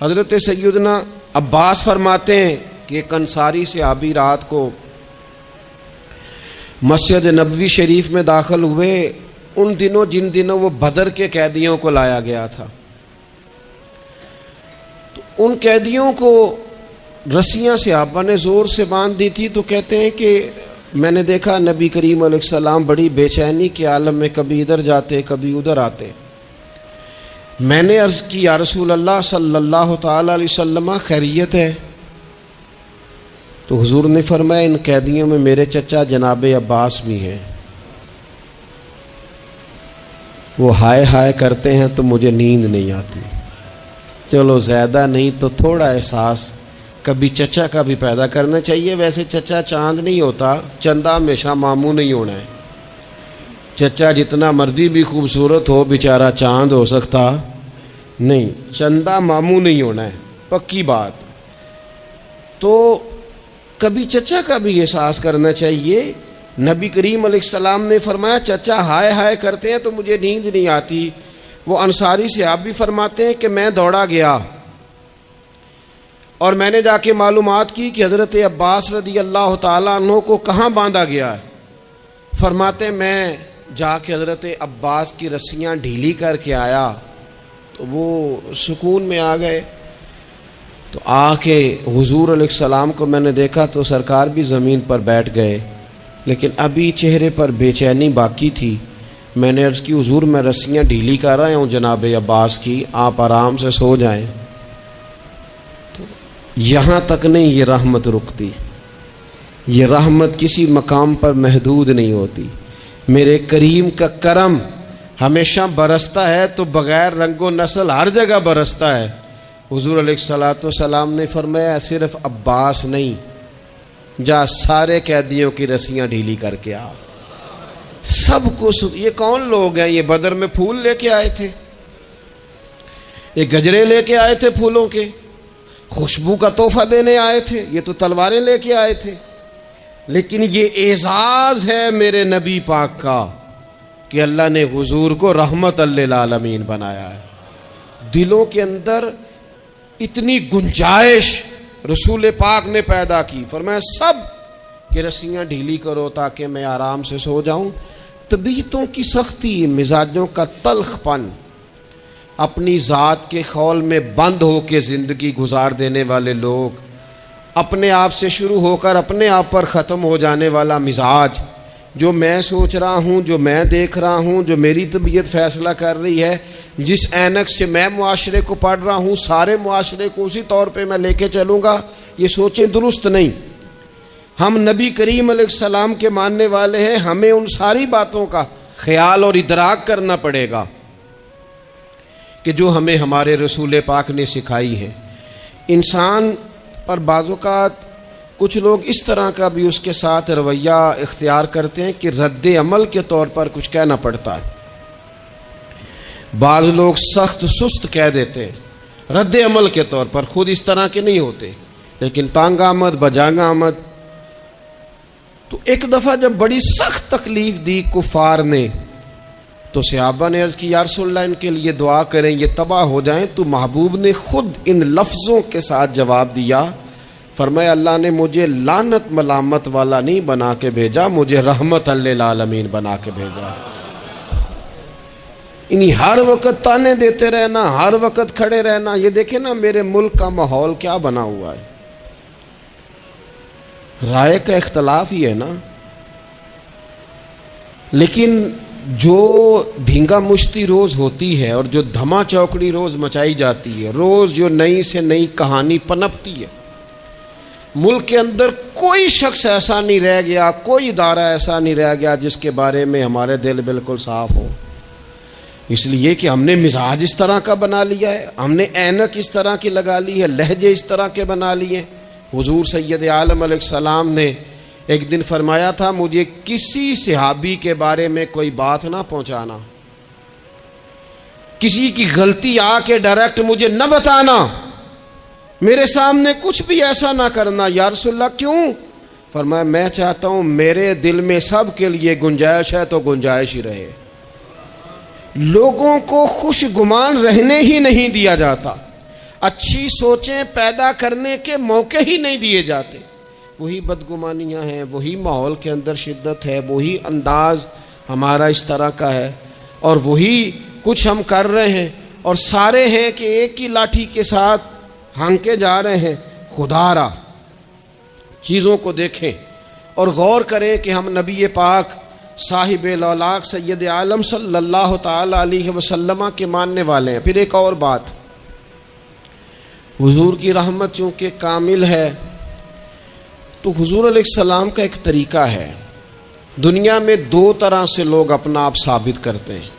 حضرت سیدنا عباس فرماتے ہیں کہ ایک انصاری صحابی رات کو مسجد نبوی شریف میں داخل ہوئے، ان دنوں جن دنوں وہ بدر کے قیدیوں کو لایا گیا تھا، تو ان قیدیوں کو رسیاں صحابہ نے زور سے باندھ دی تھی، تو کہتے ہیں کہ میں نے دیکھا نبی کریم علیہ السلام بڑی بے چینی کے عالم میں کبھی ادھر جاتے کبھی ادھر آتے۔ میں نے عرض کی یا رسول اللہ صلی اللہ تعالی علیہ وسلم خیریت ہے؟ تو حضور نے فرمایا ان قیدیوں میں میرے چچا جناب عباس بھی ہیں، وہ ہائے ہائے کرتے ہیں تو مجھے نیند نہیں آتی۔ چلو زیادہ نہیں تو تھوڑا احساس کبھی چچا کا بھی پیدا کرنا چاہیے۔ ویسے چچا چاند نہیں ہوتا، چندہ ہمیشہ ماموں نہیں ہونا ہے۔ چچا جتنا مرضی بھی خوبصورت ہو بیچارہ چاند ہو سکتا نہیں، چندہ ماموں نہیں ہونا ہے، پکی بات۔ تو کبھی چچا کا بھی احساس کرنا چاہیے۔ نبی کریم علیہ السلام نے فرمایا چچا ہائے ہائے کرتے ہیں تو مجھے نیند نہیں آتی۔ وہ انصاری صحابی فرماتے ہیں کہ میں دوڑا گیا اور میں نے جا کے معلومات کی کہ حضرت عباس رضی اللہ تعالیٰ عنہ کو کہاں باندھا گیا ہے۔ فرماتے میں جا کے حضرت عباس کی رسیاں ڈھیلی کر کے آیا تو وہ سکون میں آ گئے۔ تو آ کے حضور علیہ السلام کو میں نے دیکھا تو سرکار بھی زمین پر بیٹھ گئے، لیکن ابھی چہرے پر بے چینی باقی تھی۔ میں نے عرض کی حضور میں رسیاں ڈھیلی کر رہا ہوں جناب عباس کی، آپ آرام سے سو جائیں۔ تو یہاں تک نہیں یہ رحمت رکتی، یہ رحمت کسی مقام پر محدود نہیں ہوتی۔ میرے کریم کا کرم ہمیشہ برستا ہے تو بغیر رنگ و نسل ہر جگہ برستا ہے۔ حضور علیہ الصلوۃ والسلام نے فرمایا صرف عباس نہیں، جا سارے قیدیوں کی رسیاں ڈھیلی کر کے آ۔ سب کو یہ کون لوگ ہیں؟ یہ بدر میں پھول لے کے آئے تھے، یہ گجرے لے کے آئے تھے پھولوں کے، خوشبو کا تحفہ دینے آئے تھے، یہ تو تلواریں لے کے آئے تھے۔ لیکن یہ اعزاز ہے میرے نبی پاک کا کہ اللہ نے حضور کو رحمت للعالمین بنایا ہے۔ دلوں کے اندر اتنی گنجائش رسول پاک نے پیدا کی، فرمایا سب کہ رسیاں ڈھیلی کرو تاکہ میں آرام سے سو جاؤں۔ طبیعتوں کی سختی، مزاجوں کا تلخ پن، اپنی ذات کے خول میں بند ہو کے زندگی گزار دینے والے لوگ، اپنے آپ سے شروع ہو کر اپنے آپ پر ختم ہو جانے والا مزاج، جو میں سوچ رہا ہوں، جو میں دیکھ رہا ہوں، جو میری طبیعت فیصلہ کر رہی ہے، جس اینک سے میں معاشرے کو پڑھ رہا ہوں سارے معاشرے کو اسی طور پہ میں لے کے چلوں گا، یہ سوچیں درست نہیں۔ ہم نبی کریم علیہ السلام کے ماننے والے ہیں، ہمیں ان ساری باتوں کا خیال اور ادراک کرنا پڑے گا کہ جو ہمیں ہمارے رسول پاک نے سکھائی ہے۔ انسان پر بعض اوقات کچھ لوگ اس طرح کا بھی اس کے ساتھ رویہ اختیار کرتے ہیں کہ رد عمل کے طور پر کچھ کہنا پڑتا ہے۔ بعض لوگ سخت سست کہہ دیتے ہیں رد عمل کے طور پر، خود اس طرح کے نہیں ہوتے، لیکن تانگ آمد بجانگ آمد۔ تو ایک دفعہ جب بڑی سخت تکلیف دی کفار نے تو صحابہ نے عرض کی یا رسول اللہ ان کے لیے دعا کریں یہ تباہ ہو جائیں، تو محبوب نے خود ان لفظوں کے ساتھ جواب دیا، فرمایا اللہ نے مجھے لعنت ملامت والا نہیں بنا کے بھیجا، مجھے رحمت للعالمین بنا کے بھیجا۔ انہیں ہر وقت تانے دیتے رہنا، ہر وقت کھڑے رہنا، یہ دیکھیں نا میرے ملک کا ماحول کیا بنا ہوا ہے۔ رائے کا اختلاف ہی ہے نا، لیکن جو دھینگا مشتی روز ہوتی ہے اور جو دھما چوکڑی روز مچائی جاتی ہے، روز جو نئی سے نئی کہانی پنپتی ہے، ملک کے اندر کوئی شخص ایسا نہیں رہ گیا، کوئی ادارہ ایسا نہیں رہ گیا جس کے بارے میں ہمارے دل بالکل صاف ہو۔ اس لیے کہ ہم نے مزاج اس طرح کا بنا لیا ہے، ہم نے اینک اس طرح کی لگا لی ہے، لہجے اس طرح کے بنا لیے۔ حضور سید عالم علیہ السلام نے ایک دن فرمایا تھا مجھے کسی صحابی کے بارے میں کوئی بات نہ پہنچانا، کسی کی غلطی آ کے ڈائریکٹ مجھے نہ بتانا، میرے سامنے کچھ بھی ایسا نہ کرنا۔ یا رسول اللہ کیوں؟ فرمایا میں چاہتا ہوں میرے دل میں سب کے لیے گنجائش ہے تو گنجائش ہی رہے، لوگوں کو خوش گمان رہنے ہی نہیں دیا جاتا۔ اچھی سوچیں پیدا کرنے کے موقع ہی نہیں دیے جاتے. وہی بدگمانیاں ہیں، وہی ماحول کے اندر شدت ہے، وہی انداز ہمارا اس طرح کا ہے، اور وہی کچھ ہم کر رہے ہیں، اور سارے ہیں کہ ایک ہی لاٹھی کے ساتھ ہانکے جا رہے ہیں. خدا را چیزوں کو دیکھیں اور غور کریں کہ ہم نبی پاک صاحب الاولاق سید عالم صلی اللہ تعالی علیہ وسلم کے ماننے والے ہیں. پھر ایک اور بات، حضور کی رحمت چونکہ کامل ہے تو حضور علیہ السلام کا ایک طریقہ ہے. دنیا میں دو طرح سے لوگ اپنا آپ ثابت کرتے ہیں.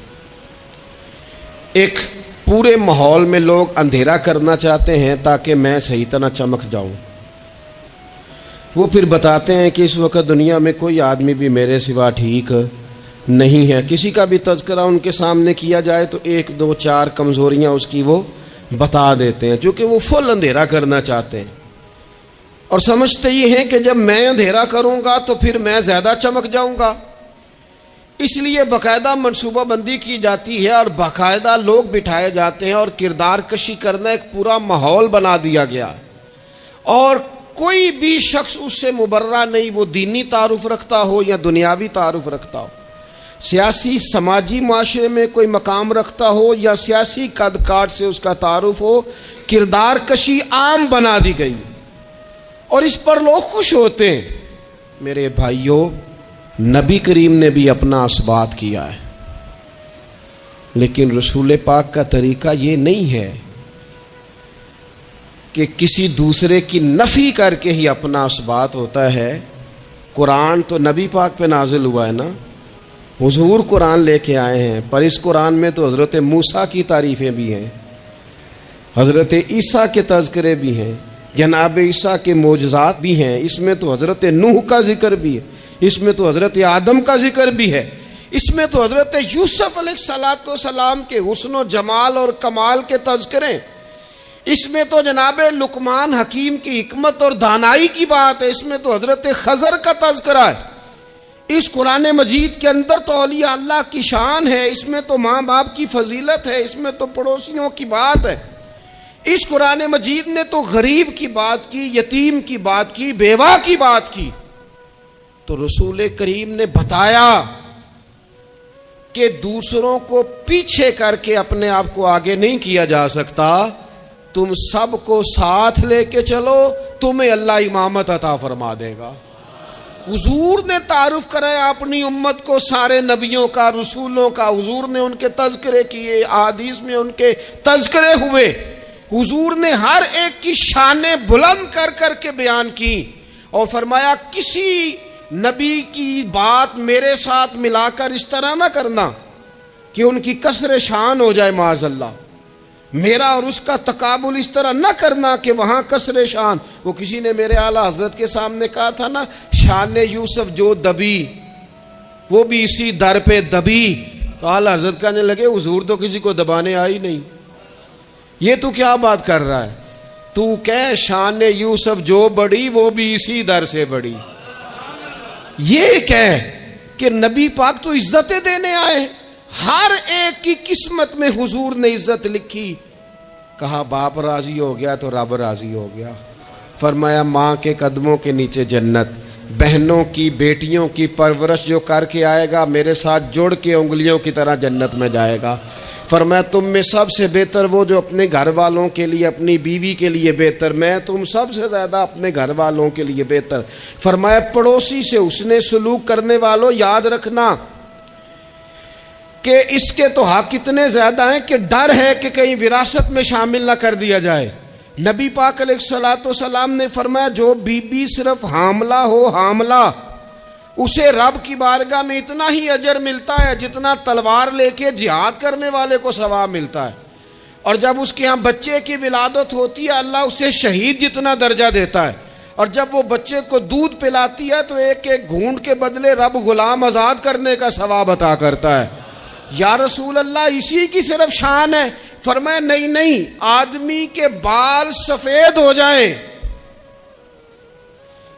ایک پورے ماحول میں لوگ اندھیرا کرنا چاہتے ہیں تاکہ میں صحیح طرح چمک جاؤں. وہ پھر بتاتے ہیں کہ اس وقت دنیا میں کوئی آدمی بھی میرے سوا ٹھیک نہیں ہے. کسی کا بھی تذکرہ ان کے سامنے کیا جائے تو ایک دو چار کمزوریاں اس کی وہ بتا دیتے ہیں، کیونکہ وہ فل اندھیرا کرنا چاہتے ہیں اور سمجھتے یہ ہیں کہ جب میں اندھیرا کروں گا تو پھر میں زیادہ چمک جاؤں گا. اس لیے باقاعدہ منصوبہ بندی کی جاتی ہے اور باقاعدہ لوگ بٹھائے جاتے ہیں اور کردار کشی کرنا ایک پورا ماحول بنا دیا گیا، اور کوئی بھی شخص اس سے مبرہ نہیں، وہ دینی تعارف رکھتا ہو یا دنیاوی تعارف رکھتا ہو، سیاسی سماجی معاشرے میں کوئی مقام رکھتا ہو یا سیاسی قد کاٹ سے اس کا تعارف ہو. کردار کشی عام بنا دی گئی اور اس پر لوگ خوش ہوتے ہیں. میرے بھائیوں، نبی کریم نے بھی اپنا اثبات کیا ہے، لیکن رسول پاک کا طریقہ یہ نہیں ہے کہ کسی دوسرے کی نفی کر کے ہی اپنا اثبات ہوتا ہے. قرآن تو نبی پاک پہ نازل ہوا ہے نا، حضور قرآن لے کے آئے ہیں، پر اس قرآن میں تو حضرت موسیٰ کی تعریفیں بھی ہیں، حضرت عیسیٰ کے تذکرے بھی ہیں، جناب عیسیٰ کے معجزات بھی ہیں. اس میں تو حضرت نوح کا ذکر بھی ہے، اس میں تو حضرت آدم کا ذکر بھی ہے، اس میں تو حضرت یوسف علیہ السلام کے حسن و جمال اور کمال کے تذکرے، اس میں تو جناب لقمان حکیم کی حکمت اور دانائی کی بات ہے، اس میں تو حضرت خضر کا تذکرہ ہے. اس قرآن مجید کے اندر تو اولیاء اللہ کی شان ہے، اس میں تو ماں باپ کی فضیلت ہے، اس میں تو پڑوسیوں کی بات ہے. اس قرآن مجید نے تو غریب کی بات کی، یتیم کی بات کی، بیوہ کی بات کی. تو رسول کریم نے بتایا کہ دوسروں کو پیچھے کر کے اپنے آپ کو آگے نہیں کیا جا سکتا. تم سب کو ساتھ لے کے چلو، تمہیں اللہ امامت عطا فرما دے گا. حضور نے تعارف کرایا اپنی امت کو سارے نبیوں کا، رسولوں کا. حضور نے ان کے تذکرے کیے، احادیث میں ان کے تذکرے ہوئے. حضور نے ہر ایک کی شانیں بلند کر کر کے بیان کی اور فرمایا کسی نبی کی بات میرے ساتھ ملا کر اس طرح نہ کرنا کہ ان کی کسر شان ہو جائے معاذ اللہ. میرا اور اس کا تقابل اس طرح نہ کرنا کہ وہاں کسر شان. وہ کسی نے میرے اعلیٰ حضرت کے سامنے کہا تھا نا، شان یوسف جو دبی وہ بھی اسی در پہ دبی. تو اعلیٰ حضرت کہنے لگے حضور تو کسی کو دبانے آئی نہیں، یہ تو کیا بات کر رہا ہے؟ تو کہہ شان یوسف جو بڑی وہ بھی اسی در سے بڑی. یہ کہہ کہ نبی پاک تو عزتیں دینے آئے، ہر ایک کی قسمت میں حضور نے عزت لکھی. کہا باپ راضی ہو گیا تو رب راضی ہو گیا. فرمایا ماں کے قدموں کے نیچے جنت، بہنوں کی بیٹیوں کی پرورش جو کر کے آئے گا میرے ساتھ جوڑ کے انگلیوں کی طرح جنت میں جائے گا. فرمایا تم میں سب سے بہتر وہ جو اپنے گھر والوں کے لیے، اپنی بیوی کے لیے بہتر، میں تم سب سے زیادہ اپنے گھر والوں کے لیے بہتر. فرمایا پڑوسی سے حسن سلوک کرنے والوں یاد رکھنا کہ اس کے تو حق اتنے زیادہ ہیں کہ ڈر ہے کہ کہیں وراثت میں شامل نہ کر دیا جائے. نبی پاک علیہ السلام نے فرمایا جو بی بی صرف حاملہ ہو، حاملہ، اسے رب کی بارگاہ میں اتنا ہی اجر ملتا ہے جتنا تلوار لے کے جہاد کرنے والے کو ثواب ملتا ہے. اور جب اس کے ہاں بچے کی ولادت ہوتی ہے اللہ اسے شہید جتنا درجہ دیتا ہے. اور جب وہ بچے کو دودھ پلاتی ہے تو ایک ایک گھونٹ کے بدلے رب غلام آزاد کرنے کا ثواب عطا کرتا ہے. یا رسول اللہ اسی کی صرف شان ہے؟ فرمایا نہیں، آدمی کے بال سفید ہو جائیں،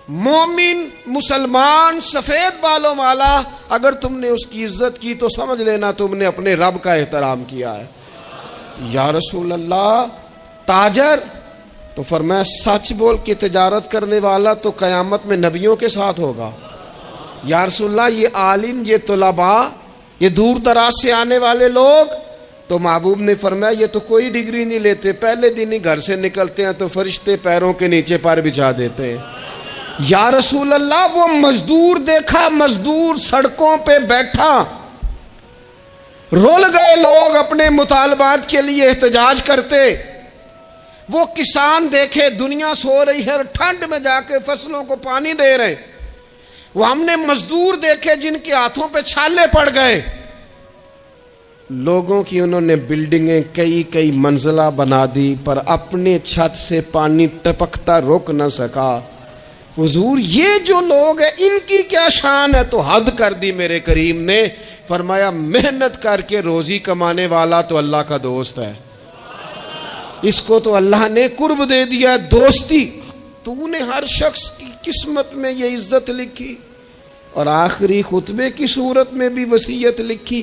مومن مسلمان سفید بالوں والا، اگر تم نے اس کی عزت کی تو سمجھ لینا تم نے اپنے رب کا احترام کیا ہے. یا رسول اللہ تاجر؟ تو فرمایا سچ بول کے تجارت کرنے والا تو قیامت میں نبیوں کے ساتھ ہوگا۔ یا رسول اللہ یہ عالم، یہ طلباء، یہ دور دراز سے آنے والے لوگ؟ تو محبوب نے فرمایا یہ تو کوئی ڈگری نہیں لیتے، پہلے دن ہی گھر سے نکلتے ہیں تو فرشتے پیروں کے نیچے پر بچھا دیتے ہیں۔ یا رسول اللہ وہ مزدور دیکھا، مزدور سڑکوں پہ بیٹھا، رول گئے لوگ اپنے مطالبات کے لیے احتجاج کرتے۔ وہ کسان دیکھے دنیا سو رہی ہے اور ٹھنڈ میں جا کے فصلوں کو پانی دے رہے۔ وہ ہم نے مزدور دیکھے جن کے ہاتھوں پہ چھالے پڑ گئے۔ لوگوں کی انہوں نے بلڈنگیں کئی منزلہ بنا دی، پر اپنے چھت سے پانی ٹپکتا روک نہ سکا۔ حضور یہ جو لوگ ہیں ان کی کیا شان ہے؟ تو حد کر دی میرے کریم نے، فرمایا محنت کر کے روزی کمانے والا تو اللہ کا دوست ہے، اس کو تو اللہ نے قرب دے دیا دوستی۔ تو نے ہر شخص کی قسمت میں یہ عزت لکھی اور آخری خطبے کی صورت میں بھی وصیت لکھی۔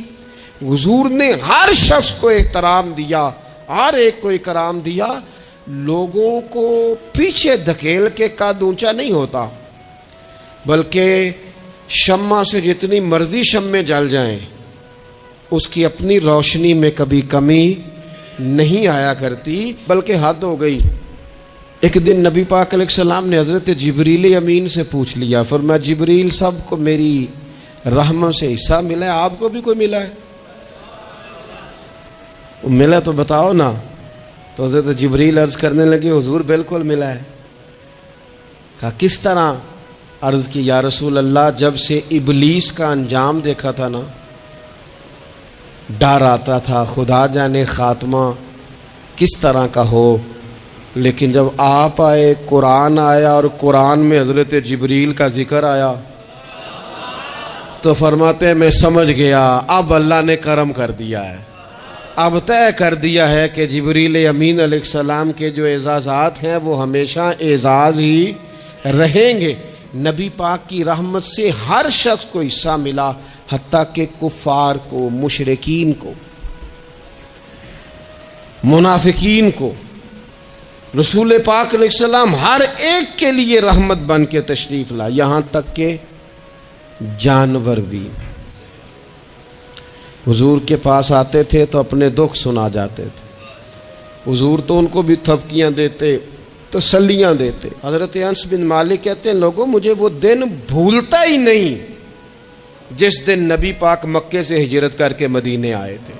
حضور نے ہر شخص کو احترام دیا، ہر ایک کو اکرام دیا۔ لوگوں کو پیچھے دھکیل کے قد اونچا نہیں ہوتا، بلکہ شمع سے جتنی مرضی شمعیں جل جائیں اس کی اپنی روشنی میں کبھی کمی نہیں آیا کرتی، بلکہ حد ہو گئی۔ ایک دن نبی پاک علیہ السلام نے حضرت جبریل امین سے پوچھ لیا، فرمایا جبریل سب کو میری رحمت سے حصہ ملا ہے، آپ کو بھی کوئی ملا ہے؟ ملا تو بتاؤ نا۔ تو حضرت جبریل عرض کرنے لگے حضور بالکل ملا ہے۔ کہا کس طرح؟ عرض کی یا رسول اللہ جب سے ابلیس کا انجام دیکھا تھا نا، ڈر آتا تھا خدا جانے خاتمہ کس طرح کا ہو، لیکن جب آپ آئے، قرآن آیا اور قرآن میں حضرت جبریل کا ذکر آیا تو فرماتے ہیں میں سمجھ گیا اب اللہ نے کرم کر دیا ہے، اب طے کر دیا ہے کہ جبریل امین علیہ السلام کے جو اعزازات ہیں وہ ہمیشہ اعزاز ہی رہیں گے۔ نبی پاک کی رحمت سے ہر شخص کو حصہ ملا، حتیٰ کہ کفار کو، مشرکین کو، منافقین کو۔ رسول پاک علیہ السلام ہر ایک کے لیے رحمت بن کے تشریف لا، یہاں تک کہ جانور بھی حضور کے پاس آتے تھے تو اپنے دکھ سنا جاتے تھے۔ حضور تو ان کو بھی تھپکیاں دیتے، تسلیاں دیتے۔ حضرت انس بن مالک کہتے ہیں لوگوں مجھے وہ دن بھولتا ہی نہیں جس دن نبی پاک مکے سے ہجرت کر کے مدینے آئے تھے۔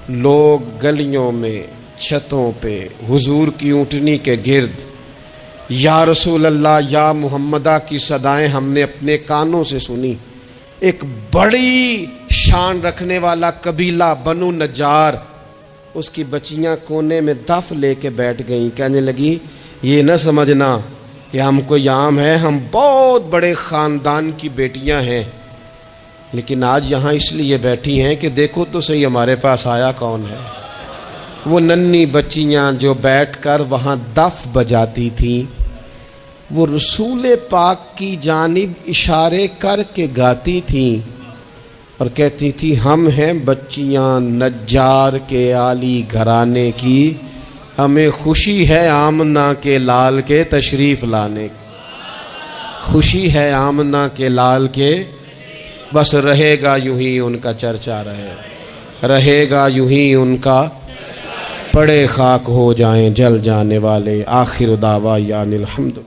لوگ گلیوں میں، چھتوں پہ حضور کی اونٹنی کے گرد یا رسول اللہ یا محمدہ کی صدائیں ہم نے اپنے کانوں سے سنی۔ ایک بڑی شان رکھنے والا قبیلہ بنو نجار، اس کی بچیاں کونے میں دف لے کے بیٹھ گئیں، کہنے لگی یہ نہ سمجھنا کہ ہم کوئی عام ہے، ہم بہت بڑے خاندان کی بیٹیاں ہیں، لیکن آج یہاں اس لیے بیٹھی ہیں کہ دیکھو تو صحیح ہمارے پاس آیا کون ہے۔ وہ ننھی بچیاں جو بیٹھ کر وہاں دف بجاتی تھیں وہ رسول پاک کی جانب اشارے کر کے گاتی تھیں اور کہتی تھی ہم ہیں بچیاں نجار کے عالی گھرانے کی، ہمیں خوشی ہے آمنہ کے لال کے تشریف لانے کی، خوشی ہے آمنہ کے لال کے، بس رہے گا یوں ہی ان کا چرچا رہے گا یوں ہی ان کا، پڑے خاک ہو جائیں جل جانے والے، آخر دعویٰ یعنی الحمد۔